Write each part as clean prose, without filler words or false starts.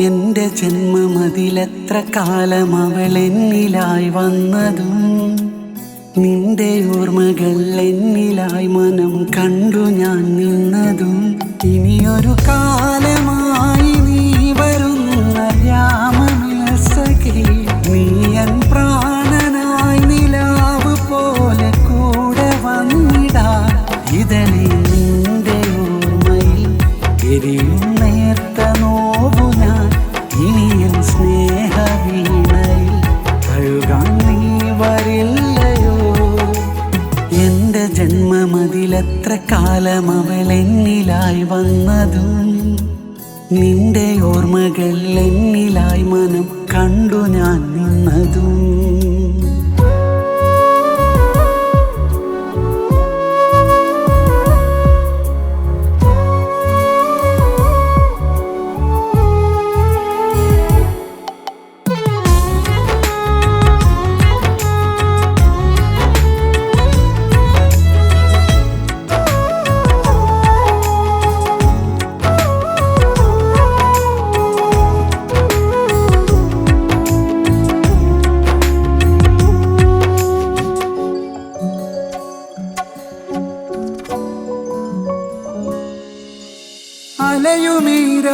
എന്റെ ജന്മമതിലെത്ര കാലം അവൾ എന്നിലായി വന്നതും നിന്റെ ഓർമ്മകൾ എന്നിലായി മനം കണ്ടു ഞാൻ നിന്നതും ഇനിയൊരു കാലമായി നീ വരുന്ന യാമമിലസഖി നീ എൻ പ്രാണനായി നിലാവ് പോലെ കൂടെ വന്നിടാ ഇതളി നിന്റെ ഓർമ്മയിൽ എരിയും നേർത്ത നോവു ഞാൻ ഇനിയും സ്നേഹവീണയിൽ കഴുകാൻ നീ വരില്ലയോ എന്റെ ജന്മമതിലെത്ര കാലം അവൾ എന്നിലായി വന്നതും നിന്റെ ഓർമ്മകൾ എന്നിലായി മനം കണ്ടു ഞാൻ നിന്നതും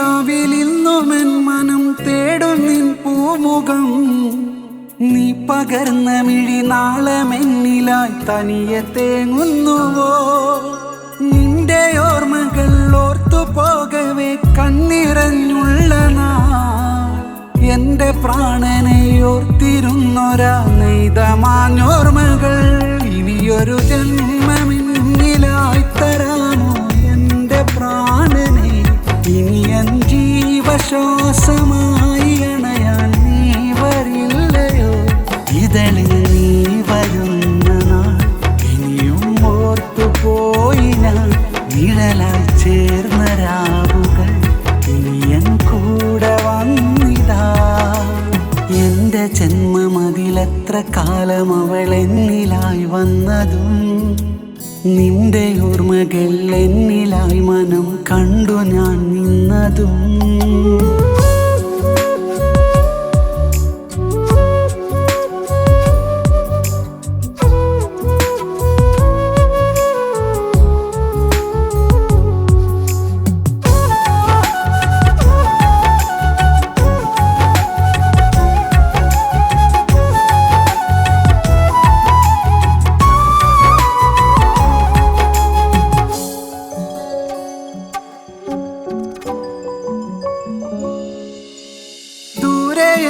അലയുമീരാവിലിന്നുമെൻ മനം തേടും നിൻ പൂമുഖം നീ പകർന്ന മിഴി നാളമെന്നിലായി തനിയെ തേങ്ങുന്നുവോ നിന്റെ ഓർമ്മകൾ ഓർത്തു പോകവേ കണ്ണിറഞ്ഞുള്ള നാൾ എന്റെ പ്രാണനെ ഓർത്തിരുന്നൊരാ നെയ്തമാഞ്ഞോർമ്മകൾ ഇനിയൊരു ജന്മമെന്നിലായി തരാമോ എന്റെ പ്രാണനെ ഇനി എൻ ജീവശ്വാസമായി അണയാൻ നീ വരില്ലയോ ഇതളിൽ നീ വരുന്ന നാൾ ഇനിയും ഓർത്തുപോയി ഞാൻ നിഴലായി ചേർന്ന രാവുകൾ ഇനി എൻ കൂടെ വന്നിതാ എന്റെ ജന്മമതിലെത്ര കാലം അവൾ എന്നിലായി വന്നതും നിന്റെ ഓർമ്മകൾ എന്നിലായി മനം കണ്ടു ഞാൻ നിന്നതും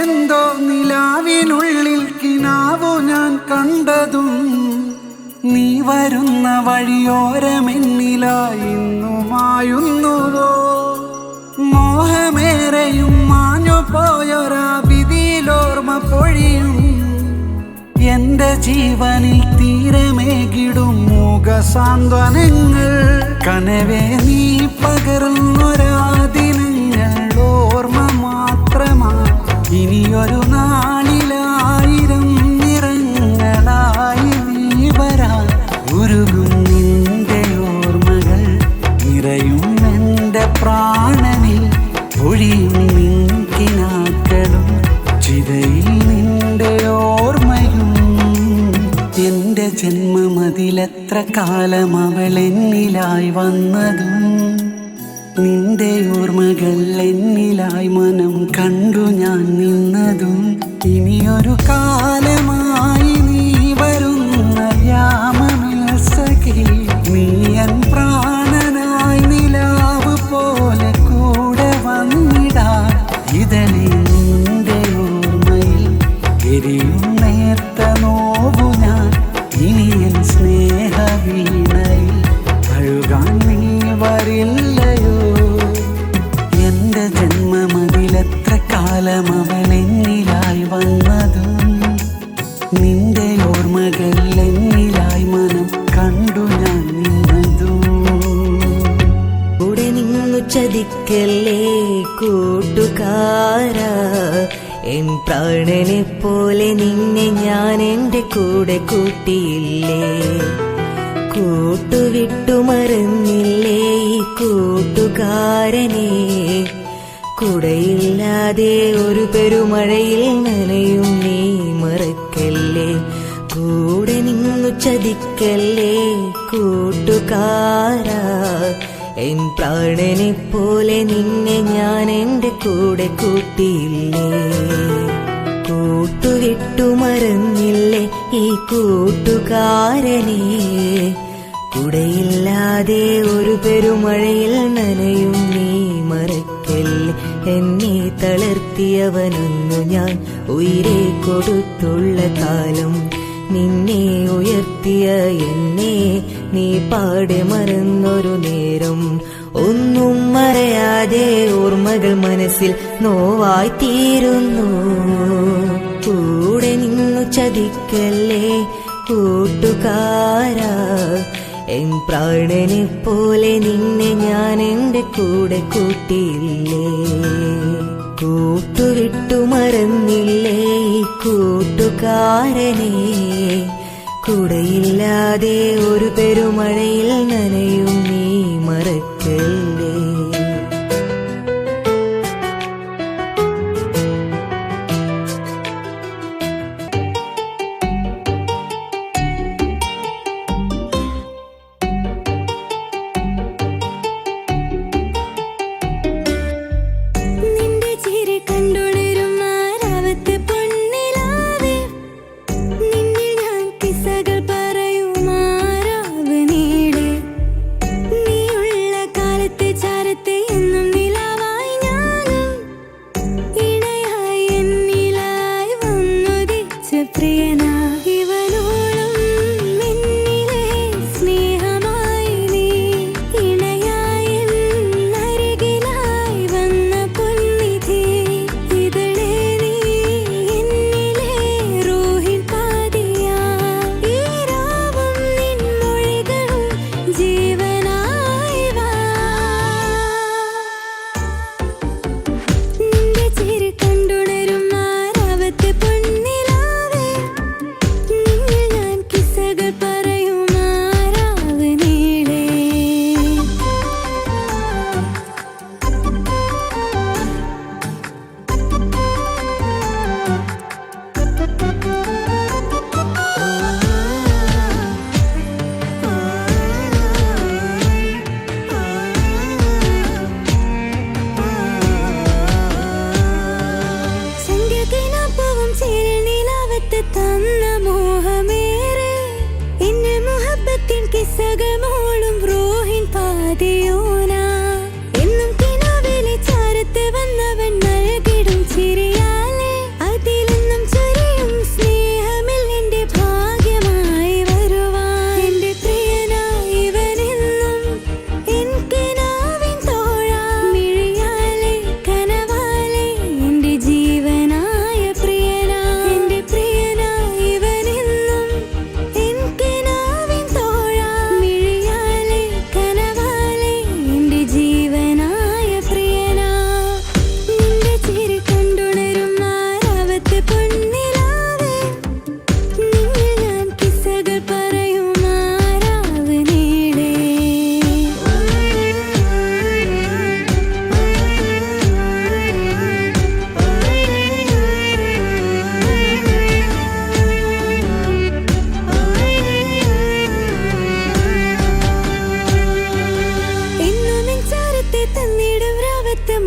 എന്തോ നിലാവിനുള്ളിൽ കിനാവു ഞാൻ കണ്ടതും നീ വരുന്ന വഴിയോരമെന്നിലായി ഇന്നുമായുന്നുവോ മോഹമേറെയും മാഞ്ഞു പോയൊരാ വിധിയിലോർമ്മ പൊഴിയും എന്റെ ജീവനിൽ തീരമേകിടും മുഖസാന്ത്വനങ്ങൾ കനവേ നീ പകർന്നൊരാ ദിനങ്ങൾ ഓർമ്മ മാത്രമാണ് ഇനിയൊരു നാളിലായിരം നിറങ്ങളായി നീ വരാൻ ഉരുകും നിന്റെ ഓർമ്മകൾ നിറയും എൻ്റെ പ്രാണനിൽ ഒഴിയും നിൻകിനാക്കളും ചിതയിൽ നിന്റെ ഓർമ്മയും എൻ്റെ ജന്മമതിലെത്ര കാലം അവൾ എന്നിലായി വന്നതും നിന്റെ ഓർമ്മകൾ എന്നിലായി മനം കണ്ടു ഞാൻ നിന്നതും ഇനിയൊരു കാലമായി നീ വരുന്ന യാമമിലസഖി നീ എൻ പ്രാണനായി നിലാവ് പോലെ കൂടെ വന്നിടാ ഇതളി നിന്റെ ഓർമ്മയിൽ എരിയും നേർത്ത നോവു ഞാൻ ഇനി എൻ സ്നേഹവീണയിൽ കഴുകാൻ നീ വരില്ലയോ എന്റെ ജന്മമതിലെത്ര കാലം അവൾ എന്നിലായി വന്നതും നിന്റെ ഓർമ്മകൾ എന്നിലായി മനം കണ്ടു ഞാൻ നിന്നതും കൂടെ നിന്നു ചതിക്കല്ലേ കൂട്ടുകാരാ എൻ പ്രാണനെ പോലെ നിന്നെ ഞാൻ എൻ്റെ കൂടെ കൂട്ടിയില്ലേ കൂട്ടുവിട്ടു മറന്നില്ലേ ഈ കൂട്ടുകാരനെ കുടയില്ലാതെ ഒരു പെരുമഴയിൽ നനയും നീ മറക്കല്ലേ. കൂടെ നിന്നു ചതിക്കല്ലേ കൂട്ടുകാരാ. എൻ പ്രാണനെ പോലെ നിന്നെ ഞാൻ എന്റെ കൂടെ കൂട്ടിയില്ലേ. കൂട്ടുവിട്ടു മറന്നില്ലേ ഈ കൂട്ടുകാരനെ. കുടയില്ലാതെ ഒരു പെരുമഴയിൽ നനയും നീ മറക്കല്ലേ. എന്നെ തളർത്തിയവനൊന്നു ഞാൻ ഉയിരെ കൊടുത്തുള്ള കാലം. നിന്നെ ഉയർത്തിയ എന്നെ നീ പാടെ മറന്നൊരു നേരം. ഒന്നും മറയാതെ ഓർമ്മകൾ മനസ്സിൽ നോവായി തീരുന്നു. കൂടെ നിന്നു ചതിക്കല്ലേ കൂട്ടുകാരാ. എൻ പ്രാണനെ പോലെ നിന്നെ ഞാൻ എന്റെ കൂടെ കൂട്ടിയില്ലേ. കൂട്ടുവിട്ടു മറന്നില്ലേ ഈ കൂട്ടുകാരനെ. കുടയില്ലാതെ ഒരു പെരുമഴയിൽ നനയും നീ മറക്കല്ലേ.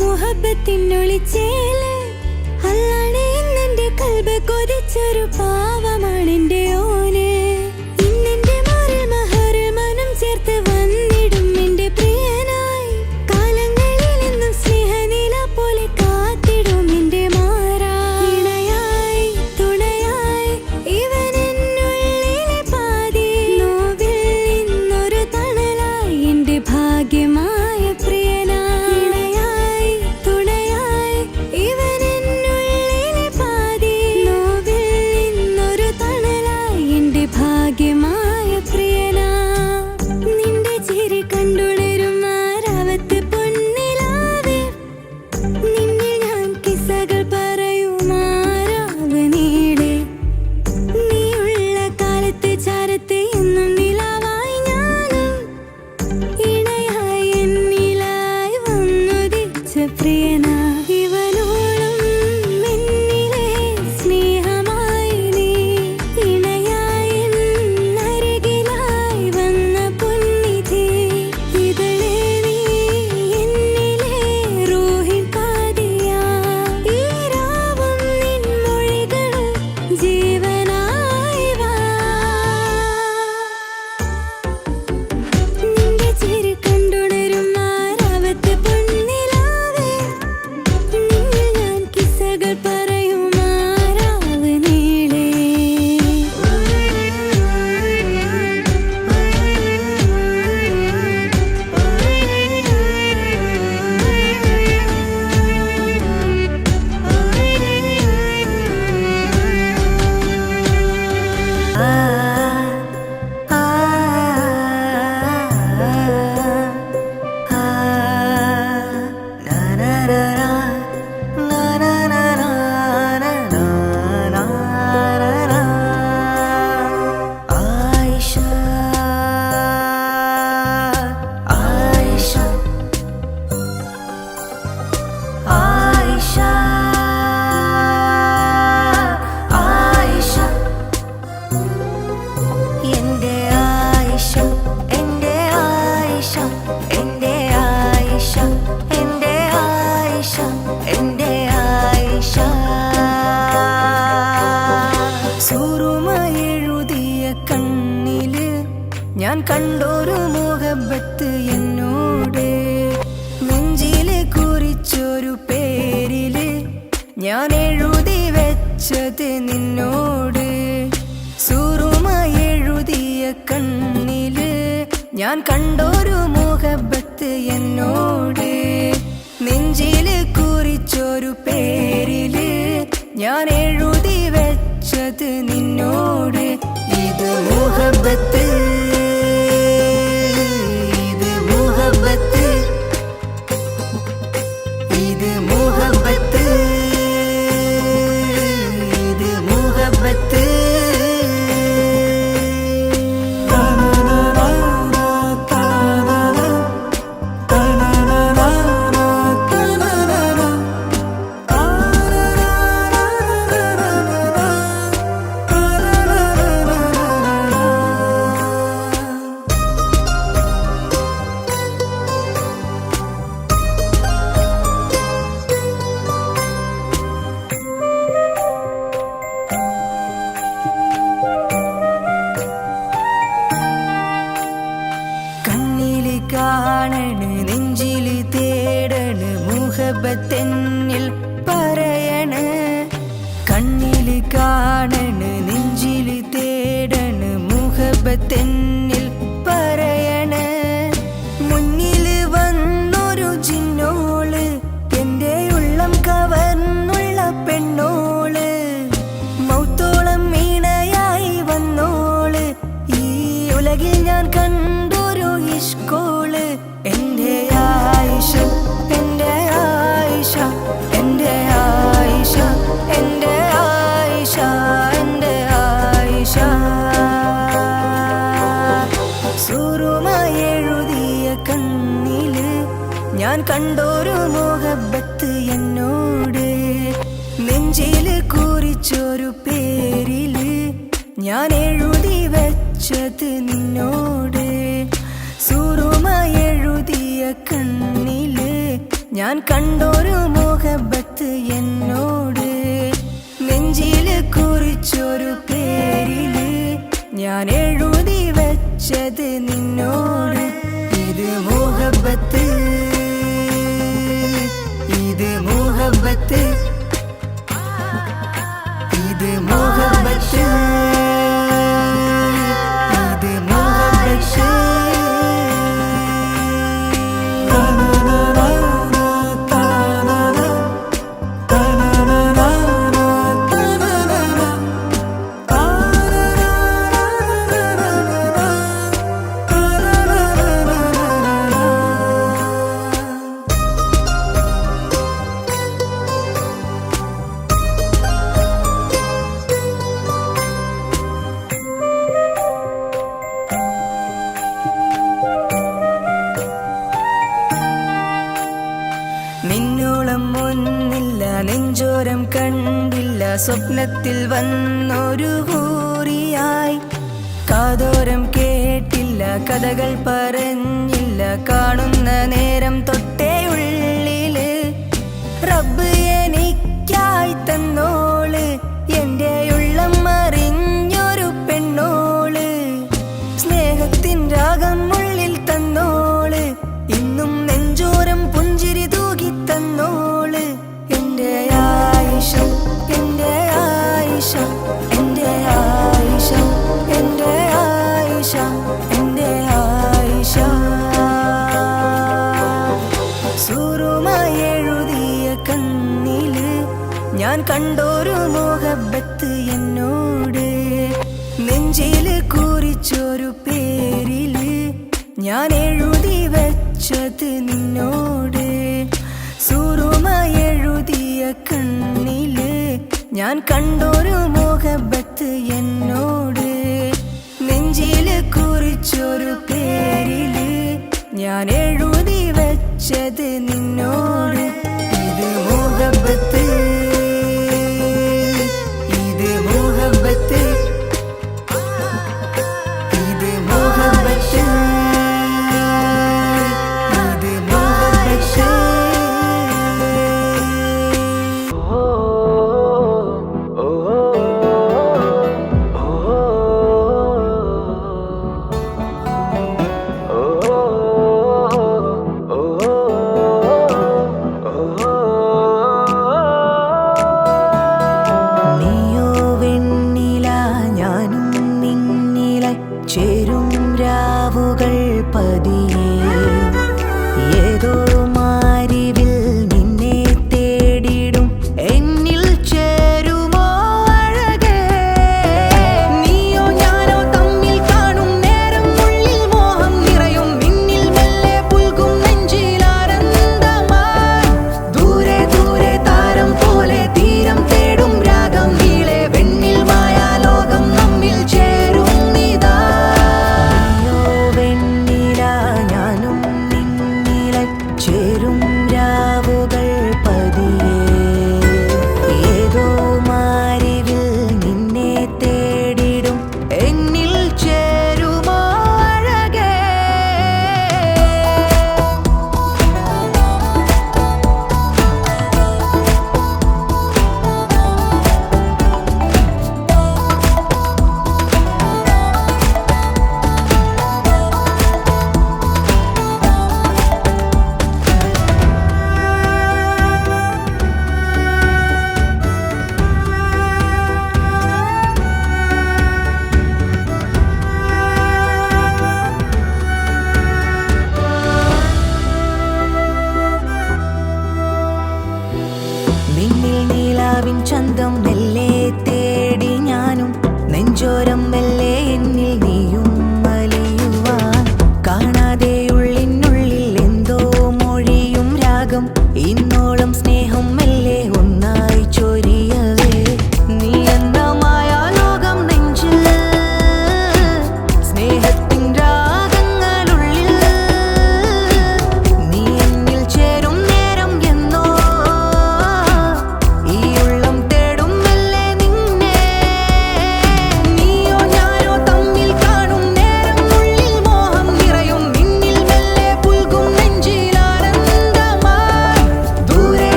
മുഹബത്തിനൊളിച്ചേല് അല്ലാണെ ഇന്നെന്റെ കൽബ് കൊതിച്ചൊരു പാവമാണെന്റെ ഓന്. ഇന്നെന്റെ മാറിൽ മഹർ മനം ചേർത്ത് വന്നിടും എന്റെ പ്രിയനായി. കാലങ്ങളിൽ എന്നും സ്നേഹനില പോലെ കാത്തിടും എന്റെ മാറാ. ഇണയായി തുണയായി ഇവൻ എന്നുള്ളിലെ പാതി. നോവിൽ ഇന്നൊരു തണലായി എന്റെ ഭാഗ്യമായ പ്രിയനായി. ഇവൻ എന്നുള്ളിലെ പാതി. നോവിൽ ഇന്നൊരു തണലായി കണ്ടൊരു മുഹബത്ത് എന്നോട്. നെഞ്ചില് കുറിച്ചൊരു പേരില് ഞാൻ എഴുതി വെച്ചത് നിന്നോട്. സുറുമായി എഴുതിയ കണ്ണില് ഞാൻ കണ്ടൊരു മുഹബത്ത് എന്നോട്. നെഞ്ചില് കുറിച്ചൊരു പേരില് ഞാൻ എഴുതി വെച്ചത് നിന്നോട്. ഇത് മുഹബത്ത്, ഇത് മുഹബത്ത്, ഇത് മുഹബത്ത്, ഇത് മുഹബത്ത്. കണ്ണില് കാണണ് നെഞ്ചില് തേടണ് മുഹബത്തെന്നിൽ പറയണ്. കണ്ണില് കാണണ് നെഞ്ചില് തേടണ് മുഹബത്തെന്നിൽ പറയണ്. മുന്നില് വന്നൊരു ജിന്നോള്, എന്റെ ഉള്ളം കവർന്നുള്ള പെണ്ണോള്. മൗത്തോളം മീണയായി വന്നോള്, ഈ ഉലകിൽ ഞാൻ കണ്ടൊരു ഇഷ്കോള്. എന്റെ ആയിഷ, എന്റെ ആയിഷ, എന്റെ ആയിഷ, എന്റെ ആയിഷ, എന്റെ ആയിഷ. സുറുമായി എഴുതിയ കണ്ണില് ഞാൻ കണ്ടൊരു മുഹബത്ത് എന്നോട്. നെഞ്ചില് കുറിച്ചൊരു പേരില് ഞാൻ എഴുതി വെച്ചത് നിന്നോട്. സുറുമായി എഴുതിയ കണ്ണില് ഞാൻ കണ്ടൊരു മുഹബത്ത് എന്നോട്. നെഞ്ചില് കുറിച്ചൊരു പേരില് ഞാൻ എഴുതി വെച്ചത് നിന്നോട്. ഇത് മുഹബത്ത്, ഇത് മുഹബത്ത്, ഇത് മുഹബത്ത്, ഇത് മുഹബത്ത്. നിന്നോളം ഒന്നില്ല, നെഞ്ചോരം കണ്ടില്ല, സ്വപ്നത്തിൽ വന്നൊരു ഹൂറിയായി. കാതോരം കേട്ടില്ല, കഥകൾ പറഞ്ഞില്ല, കാണുന്ന നേരം തൊട്ടേ ഉള്ളില് റബ്ബ് എനിക്കായി തന്നോള്. എന്റെ ഉള്ളം അറിഞ്ഞൊരു പെണ്ണോള്, സ്നേഹത്തിൻ രാഗം ഉള്ളിൽ തന്നോള്. ഇന്നും നെഞ്ചോരം പുഞ്ചിരി തൂകി തന്നോള്. എന്റെ ആയിഷ, എന്റെ ആയിഷ, എന്റെ ആയിഷ, എന്റെ ആയിഷ, എന്റെ ആയിഷ. സുറുമായി എഴുതിയ കണ്ണില് ഞാൻ കണ്ടൊരു മുഹബത്ത് എന്നോട്. നെഞ്ചില് കുറിച്ചൊരു പേരില് ഞാൻ എഴുതി വെച്ചത് നിന്നോട്. സുറുമായി എഴുതിയ കണ്ണില് ഞാൻ കണ്ടൊരു മുഹബത്ത് എന്നോട്. നെഞ്ചില് കുറിച്ചൊരു പേരില് ഞാൻ എഴുതി വെച്ചത് നിന്നോട്. ഇത് മുഹബത്ത്, ഇത് മുഹബത്ത്, ഇത് മുഹബത്ത്, ഇത് മുഹബത്ത്.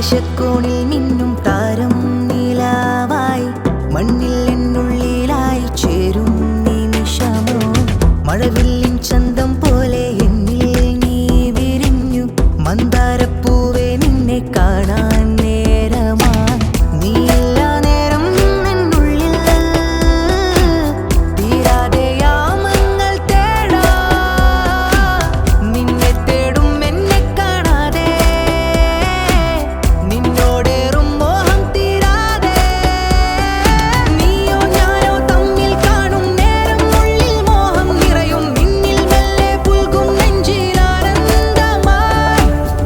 ആകാശക്കോണിൽ മിന്നും താരം നിലാവായി മണ്ണിൽ എന്നുള്ളിലായി ചേരും നിമിഷമോ മഴവില്ലിൻ ചന്തം പോലെ എന്നിൽ നീ വിരിഞ്ഞു മന്ദാരപ്പൂവേ നിന്നെ കാണാൻ നേരമായി നീയില്ല നേരം എന്നുള്ളിൽ തീരാതെ യാമങ്ങൾ തേടാ നിന്നെ തേടും എന്നെ കാണാതെ നിന്നോടേറും മോഹം തീരാതെ നീയോ ഞാനോ തമ്മിൽ കാണും നേരം ഉള്ളിൽ മോഹം നിറയും നിന്നിൽ മെല്ലെ പുൽകും നെഞ്ചിലാനന്ദമായി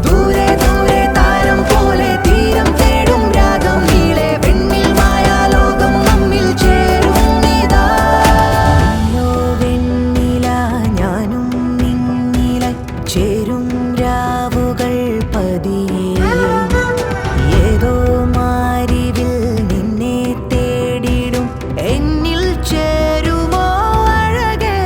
ദൂരെ ദൂരെ താരം പോലെ തീരം തേടും രാഗം നീളെ വെണ്ണിൽ മായാലോകം നമ്മിൽ ചേരും നീതാ നീയോ വെണ്ണില ഞാനും നിന്നില ചേരും രാവുകൾ പതിയെ ഏതോ മാരിവിൽ നിന്നെ തേടിടും എന്നിൽ ചേരുമോ അഴകേ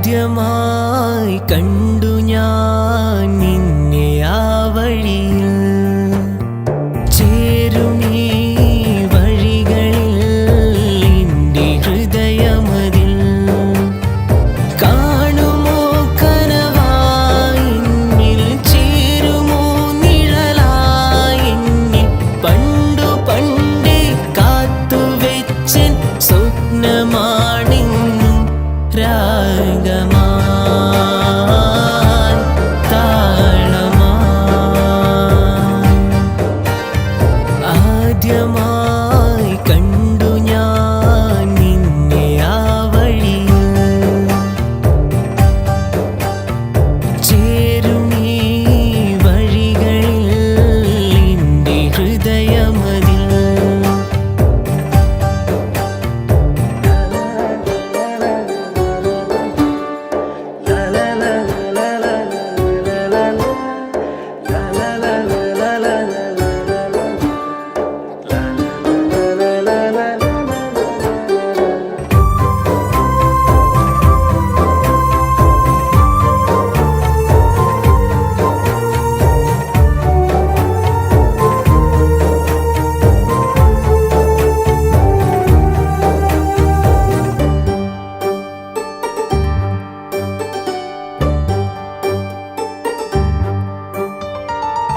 ആദ്യമായി കണ്ടു ഞാൻ നിന്നെ ആ വഴിയിൽ ചേരുമീ വഴികളിൽ എൻ്റെ ഹൃദയമതിൽ കാണുമോ കനവായി എന്നിൽ ചേരുമോ നിഴലായി എന്നിൽ പണ്ടു പണ്ടേ കാത്തുവെച്ചൻ സ്വപ്നമാണെന്നും രാഗമായി താളമായി ആദ്യമായി കണ്ടു ഞാൻ നിന്നെ ആ വഴിയിൽ ചേരുമീ വഴികളിൽ എൻ്റെ ഹൃദയമതിൽ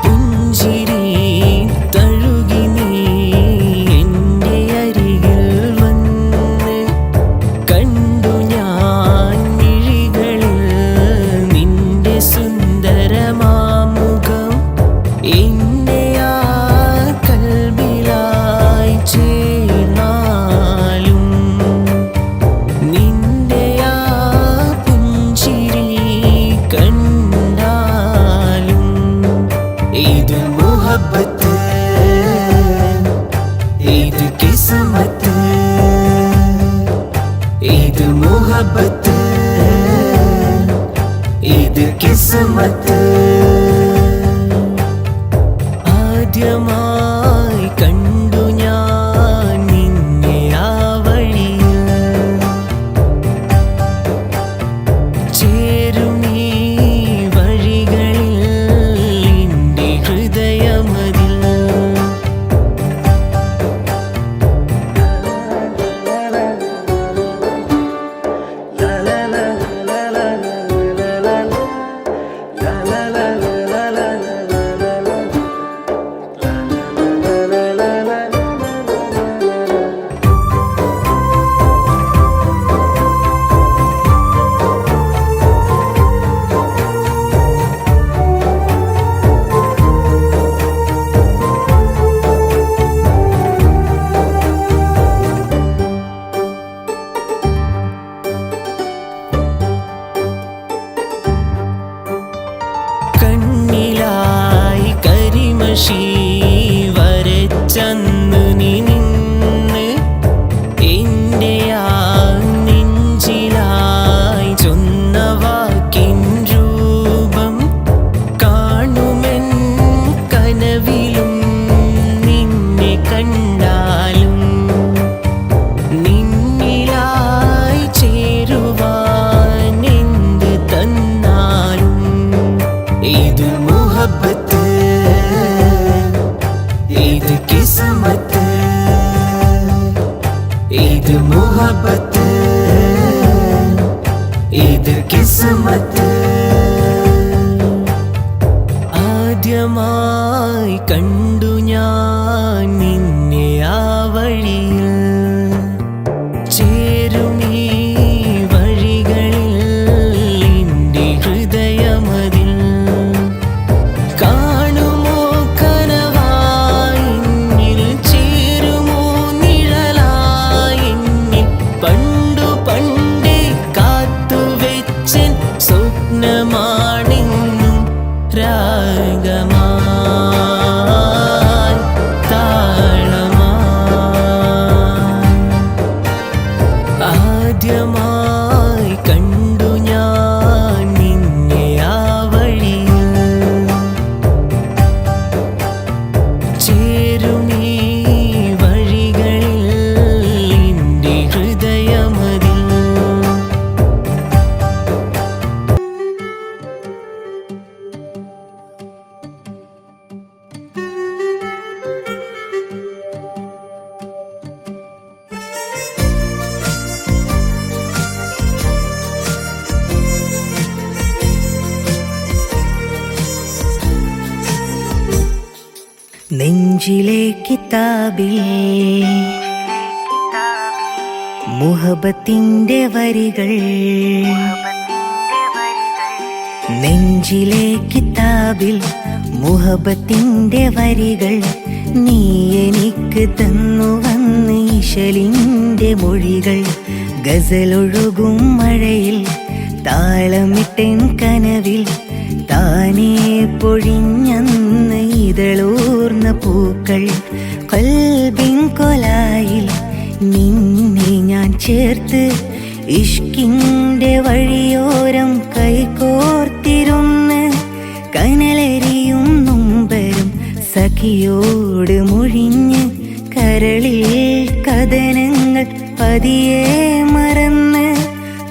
പുഞ്ചിരി തഴുകി നീ എൻ്റെ അരികിൽ വന്ന് കണ്ടു ഞാൻ മിഴികളിൽ നിന്റെ സുന്ദരമാമുഖം എന്നെ ആ കൽബിലായി ചേർന്നാലും നിന്റെ ആ പുഞ്ചിരി കണ്ടാലും ഇത് മുഹബ്ബത്ത് ഇത് കിസ്മത്ത് ഇത് മുഹബ്ബത്ത് ഇത് കിസ്മത്ത് ആദ്യമായി കണ്ടു ഞാൻ നിന്നെ ആ വഴിയിൽ ചേരുമീ വഴികളിൽ എൻ്റെ ഹൃദയമതിൽ മുഹബത്ത് ഇത് കിസ്മത്ത്. ആദ്യമായി കണ്ടു ഞാൻ നിന്നെ ആ വഴിയിൽ, ചേരുമീ വഴികളിൽ എൻ്റെ ഹൃദയമതിൽ. കാണുമോ കനവായി എന്നിൽ, ചേരുമോ നിഴലായി എന്നിൽ. പണ്ടു പണ്ടേ കാത്തുവെച്ചൻ സ്വപ്നമാണെന്നും രാഗമായി താളമായി. ആദ്യമായി കണ്ടു ഞാൻ നിന്നെ ആ വഴിയിൽ, ചേരുമീ വഴികളിൽ എൻ്റെ ഹൃദയമതിൽ. നെഞ്ചിലെ കിതാബിൽ മുഹബത്തിന്റെ വരികൾ, നെഞ്ചിലെ കിതാബിൽ മുഹബത്തിന്റെ വരികൾ. നീ എനിക്ക് തന്നു വന്ന് ഇശലിന്റെ മൊഴികൾ. ഗസലൊഴുകും മഴയിൽ താളമിട്ടൻ കനവിൽ, താനേ പൊഴിഞ്ഞന്ന് ഇതളൂർന്ന പൂക്കൾ. കൽബിൻ കൊലായിൽ നിന്നെ ഞാൻ ചേർത്ത്, ഇഷ്കിന്റെ വഴിയോരം കൈകോർത്തിരുന്ന്. കനലെരിയും നൊമ്പരും സഖിയോട് മൊഴിഞ്ഞ്, കരളിൽ കഥനങ്ങൾ പതിയെ മറന്ന്.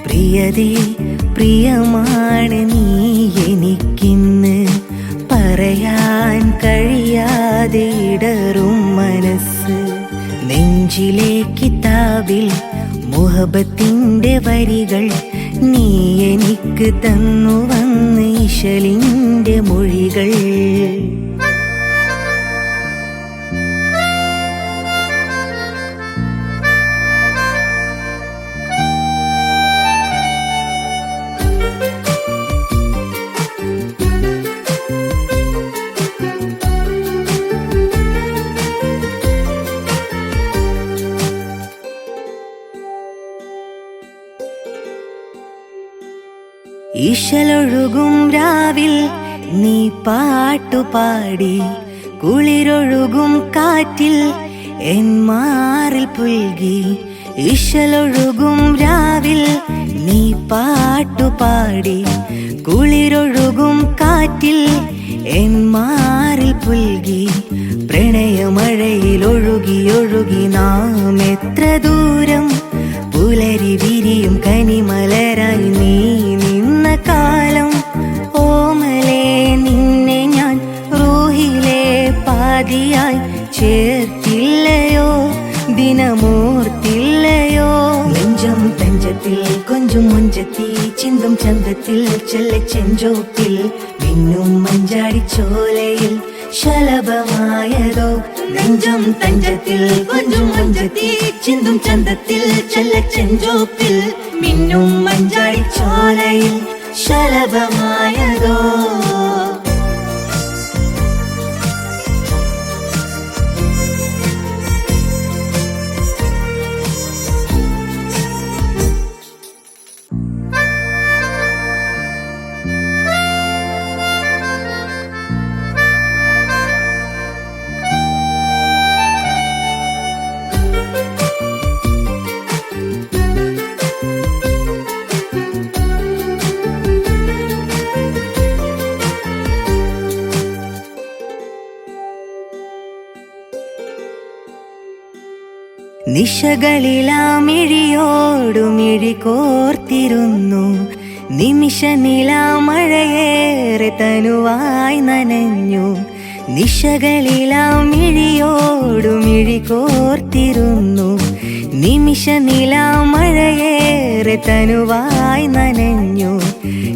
പ്രിയതേ പ്രിയമാണ് നീ എനിക്കിന്ന്, പറയാൻ കഴിയാതെ ഇടറും മനസ്സ്. നെഞ്ചിലെ കിതാബിൽ മുഹബത്തിന്റെ വരികൾ. നീ എനിക്ക് തന്നു വന്ന് ഇശലിന്റെ മൊഴികൾ. ഇശലൊഴുകും രാവിൽ നീ പാട്ടുപാടി, കുളിരൊഴുകും കാറ്റിൽ എൻ മാറിൽ പുൽകി. ഇശലൊഴുകും രാവിൽ നീ പാട്ടുപാടി, കുളിരൊഴുകും കാറ്റിൽ എൻ മാറിൽ പുൽകി. പ്രണയമഴയിൽ ഒഴുകി ഒഴുകി നാം എത്ര ദൂരം, പുലരി വിരിയും കനിമലരായി നീ നിന്ന കാലം. ഓമലേ നിന്നെ ഞാൻ റൂഹിലെ പാതിയായി ചേർത്തില്ലയോ, ദിനമോർത്തില്ലയോ. നെഞ്ചം തഞ്ചത്തിൽ കൊഞ്ചും മുഞ്ചത്തി, ചിന്തും ചന്തത്തിൽ ചെല്ലച്ചെഞ്ചോപ്പിൽ, മിന്നും മഞ്ചാടിച്ചോലയിൽ ശലഭമായതോ. നെഞ്ചം തഞ്ചത്തിൽ കൊഞ്ചും മുഞ്ചത്തി, ചിന്തും ചന്തത്തിൽ ചെല്ലച്ചെഞ്ചോപ്പിൽ, മിന്നും മഞ്ചാടിച്ചോലയിൽ ശലഭമായതോ. നിശകളിലാമിഴിയോടുമിഴി കോർത്തിരുന്നു, നിമിഷ നിലാമഴയേറെ തനുവായി നനഞ്ഞു. നിശകളിലാമിഴിയോടുമിഴി കോർത്തിരുന്നു, നിമിഷ നിലാമഴയേറെ തനുവായി നനഞ്ഞു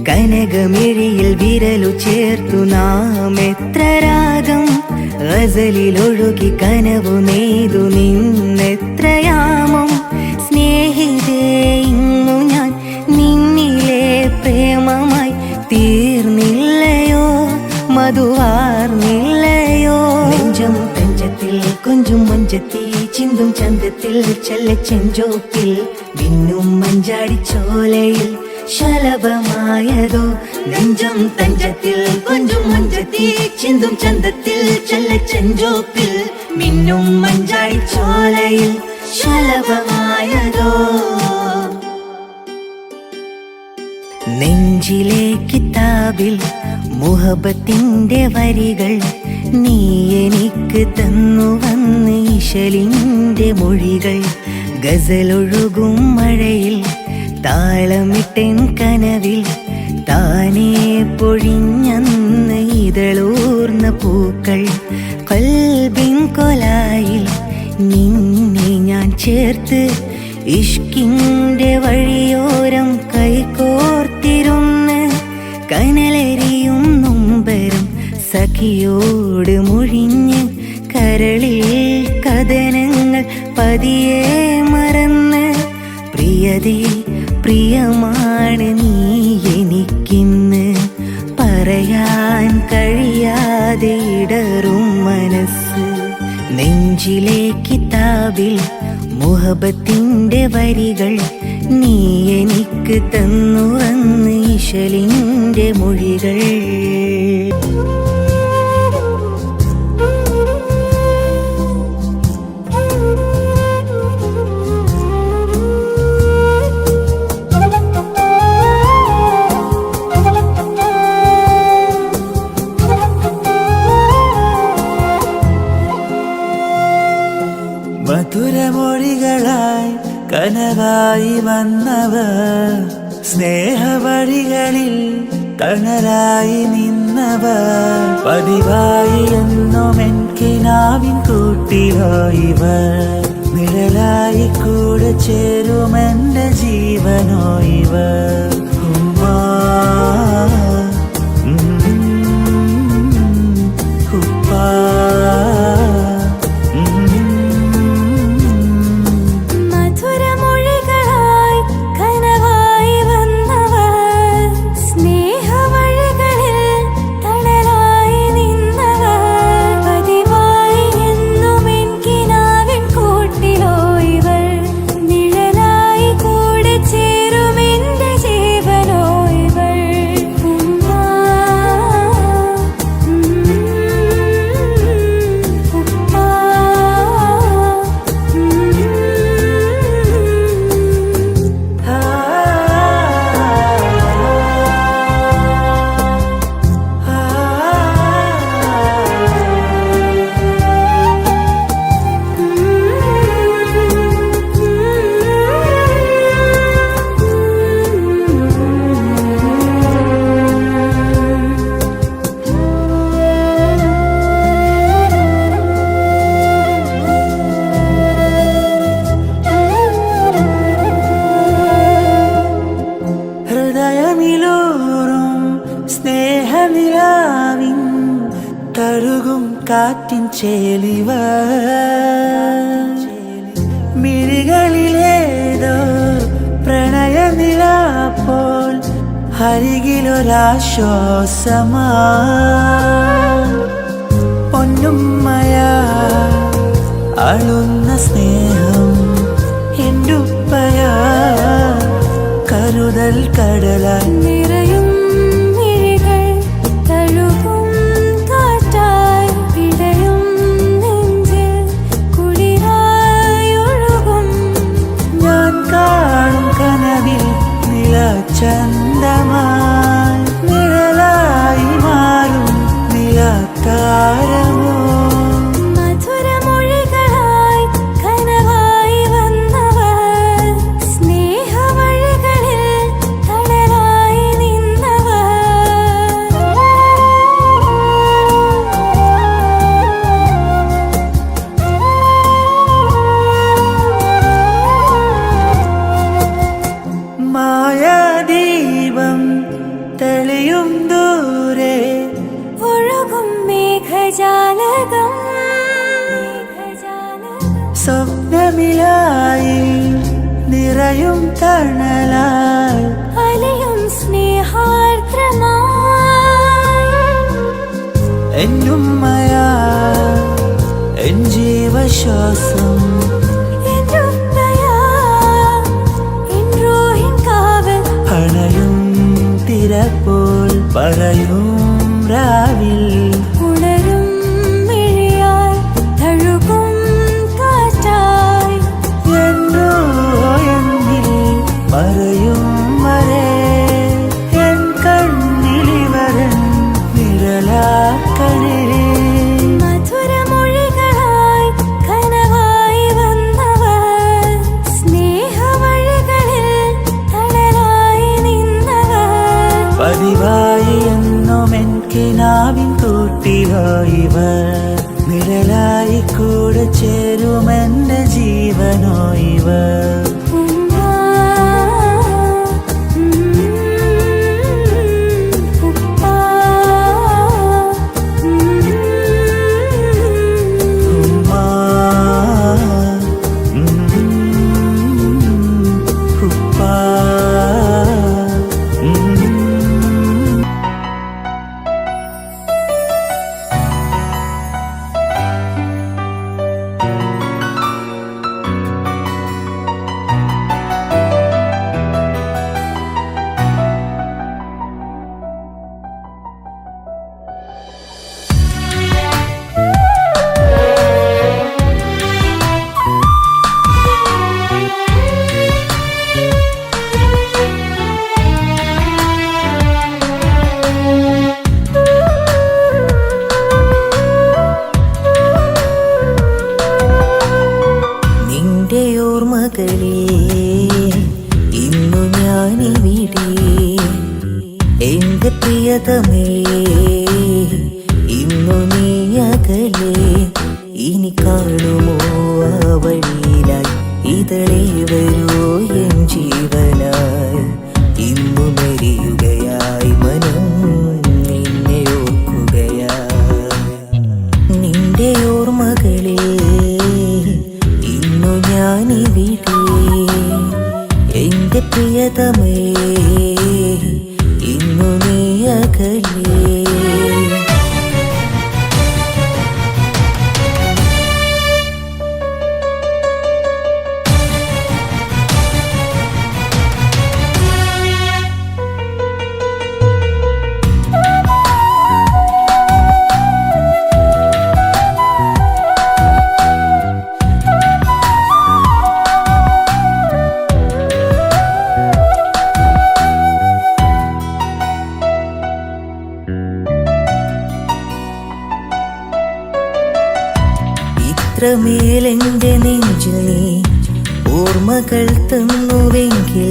കനകമിഴിയിൽ വിരലു ചേർത്തു നാം എത്ര രാഗം ഗസലിലൊഴുകി കനവു നെയ്തു നിന്നെത്രയാമം സ്നേഹിതേ ഇന്നു ഞാൻ നിന്നിലെ പ്രേമമായി തീർന്നില്ലയോ മധുവാർന്നില്ലയോ നെഞ്ചം തഞ്ചത്തിൽ കൊഞ്ചും മഞ്ചത്തി ചിന്തും ചന്തത്തിൽ ചെല്ലച്ചെഞ്ചോപ്പിൽ വിന്നും മഞ്ചാടിച്ചോലയിൽ ശലഭമായതോ നെഞ്ചം തഞ്ചത്തിൽ കൊഞ്ചും മഞ്ചത്തി ചിന്തും ചന്തത്തിൽ ചെല്ലച്ചെഞ്ചോപ്പിൽ മിന്നും മഞ്ചാടിച്ചോലയിൽ ശലഭമായതോ നെഞ്ചിലെ കിതാബിൽ മുഹബത്തിന്റെ വരികൾ നീ എനിക്ക് തന്നു വന്ന് ഇശലിന്റെ മൊഴികൾ ഗസലൊഴുകും മഴയിൽ താളമിട്ടൻ കനവിൽ താനേ പൊഴിഞ്ഞന്ന് ഇതളൂർന്ന പൂക്കൾ കൽബിൻ കൊലായിൽ നിന്നെ ഞാൻ ചേർത്ത് ഇഷ്കിന്റെ വഴിയോരം കൈകോർത്തിരുന്ന് കനലെരിയും നൊമ്പരം സഖിയോട് മുഴിഞ്ഞ് കരളിൽ കഥനങ്ങൾ പതിയെ മറന്ന് പ്രിയതേ പ്രിയമാണ് നീ എനിക്കിന്ന് പറയാൻ കഴിയാതെ ഇടറും മനസ്സ് നെഞ്ചിലെ കിതാബിൽ മുഹബത്തിന്റെ വരികൾ നീ എനിക്ക് തന്നു വന്ന് ഇശലിന്റെ മൊഴികൾ മധുരമൊഴികളായി കനവായി വന്നവർ സ്നേഹവഴികളിൽ തണലായി നിന്നവർ പതിവായി എന്നും എനിക്കിനാവിൻ കൂട്ടിലോ ഇവർ നിഴലായി കൂടെ ചേരുമെന്റെ ജീവനോ ഇവർ ഉമ്മാ ഉപ്പാ സ്നേഹനിലാവിൻ തഴുകും കാറ്റിൻ ചേലിവ മിഴികളിലേതോ പ്രണയനിലാപ്പോൾ അരികിലൊരാശ്വാസമാ പൊന്നുമ്മയാ അളുന്ന സ്നേഹം എന്റുപ്പയാ കരുതൽ കടലായി നിറയും മിഴികൾ തഴുകും കാറ്റായി പിടയും നെഞ്ചിൽ കുളിരായി ഒഴുകും ഞാൻ കാണും കനവിൽ നിലചന്തമായി നിഴലായി മാറും നിലത്താരമോ മധുരമൊഴികളായി കനവായി വന്നവർ സ്നേഹവഴികളിൽ തണലായി തിരയും ദൂരെ ഒഴുകും മേഘജാലകം സ്വപ്നമിലായി നിറയും തണലായി അലയും സ്നേഹാർദ്രമായി എന്നുമ്മയാ എൻ ജീവശ്വാസം അണയും തിരപ്പോൾ പറയും രാവിൽ ഉണരും മിഴിയാൽ തഴുകും കാറ്റായി എന്നോ എന്നിൽ മറയും വരെ എൻ കണ്ണിലിവരൻ വിരലാക്കണേ മധുരമൊഴികളായി കനവായി വന്നവർ സ്നേഹവഴികളിൽ തണലായി നിന്നവർ പതിവായി എന്നും എൻ കിനാവിൻ കൂട്ടിലോയിവർ നിഴലായി കൂടെ ചേരുമെന്റെ ജീവനോ ഇവർ ഉമ്മാ, ഉപ്പാ, നിന്റെ ഓർമ്മകളെ ഇന്നു ഞാനിവിടെ എന്റെ പ്രിയതമേ ഇന്നു നീ അകലെ ഇനി കാണുമോ ആ വഴിയിലായി ഇതളേ വരൂ എൻ ജീവനായി ഇന്നു മെരിയുകയായി മനം നിന്നെ ഓർക്കുകയായി നിന്റെ ഓർമ്മകളെ ഇന്നു ഞാനിവിടെ എന്റെ പ്രിയതമേ ഇന്നു നീ അകലെ ഇത്രമേലെന്റെ നെഞ്ചു നീ ഓർമ്മകൾ തന്നുവെങ്കിൽ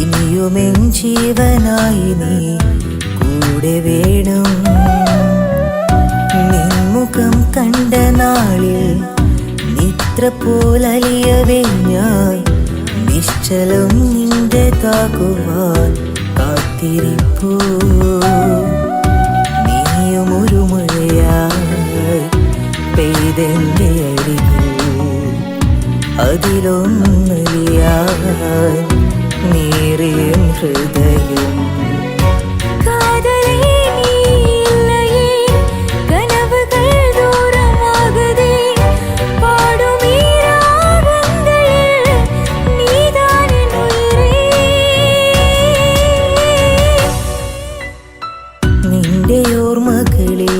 ഇനിയുമെൻ ജീവനായി നീ കൂടെ വേണം നിൻമുഖം കണ്ട നാളിൽ നിത്ര പോലലിയവേ ഞാൻ നിശ്ചലം നിന്റേതാകുവാൻ കാത്തിരിപ്പൂ നീയും ഒരു മഴയായി പെയ്തെന്റെ അരികിൽ അതിലൊന്നലിയാൻ നേറിയ ഹൃദയം കാതലേ നീയില്ലയേ കനവുകൾ ദൂരമാകതേ പാടുമീ രാഗങ്ങളിൽ നീതാനെൻ ഉയിരേ നിന്റെ ഓർമ്മകളെ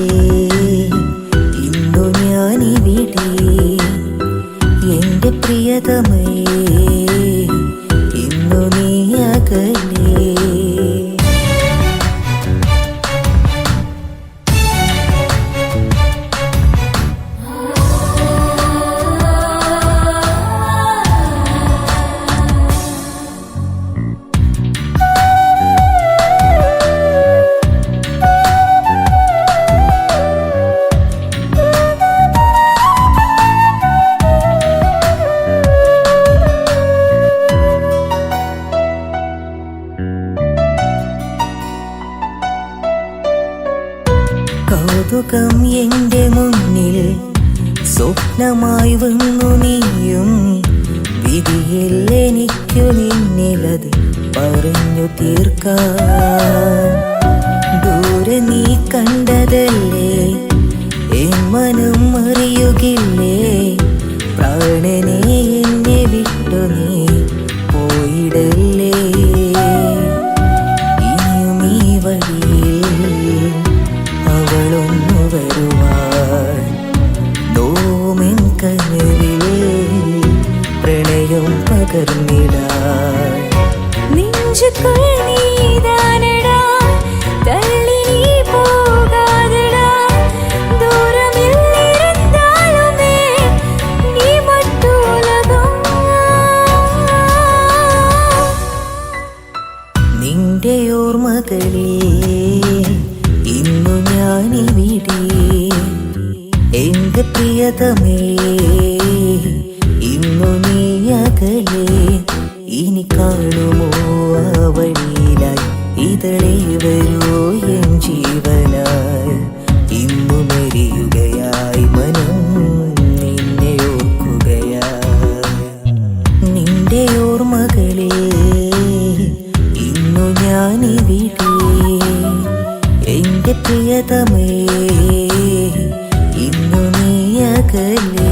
ഇന്നു ഞാനിവിടെ എന്റെ പ്രിയതമേ ഇന്നു നീ അകലെ കൗതുകം എന്റെ മുന്നിൽ സ്വപ്നമായി വന്നു നീയും വിധിയിൽ എനിക്കു നിന്നിലത് പറഞ്ഞു തീർക്കാൻ ദൂരെ നീ കണ്ടതല്ലേ എൻ മനം അറിയുകില്ലേ പ്രാണനെ എന്നെ വിട്ടു നീ പോയിടല്ലേ ഇനിയും ഈ വഴിയിൽ അവളൊന്നു വരുവാൻ നോമെൻ കനവിൽ പ്രണയം പകർന്നിടാൻ നെഞ്ചുക്കുൾ നീതാനടാ തള്ളി നീ പോകാതെടാ ദൂരമില്ലിരുന്നാലുമേ നീ മറ്റുലകം നിന്റെ ഓർമ്മകളെ ഇന്നു ഞാനിവിടെ എന്റെ പ്രിയതമേ ഇന്നു നീ അകലെ ഇനി കാണുമോ ആ വഴിയിലായി ഇതളെ വരൂ എൻ ജീവനായി ഇന്നു മെരിയുകയായി മനം നിന്നെ ഓർക്കുകയായി നിന്റെ ഓർമ്മകളെ ഇന്നു ഞാനിവിടെ എന്റെ പ്രിയതമേ ഇന്നു നീ അകലെ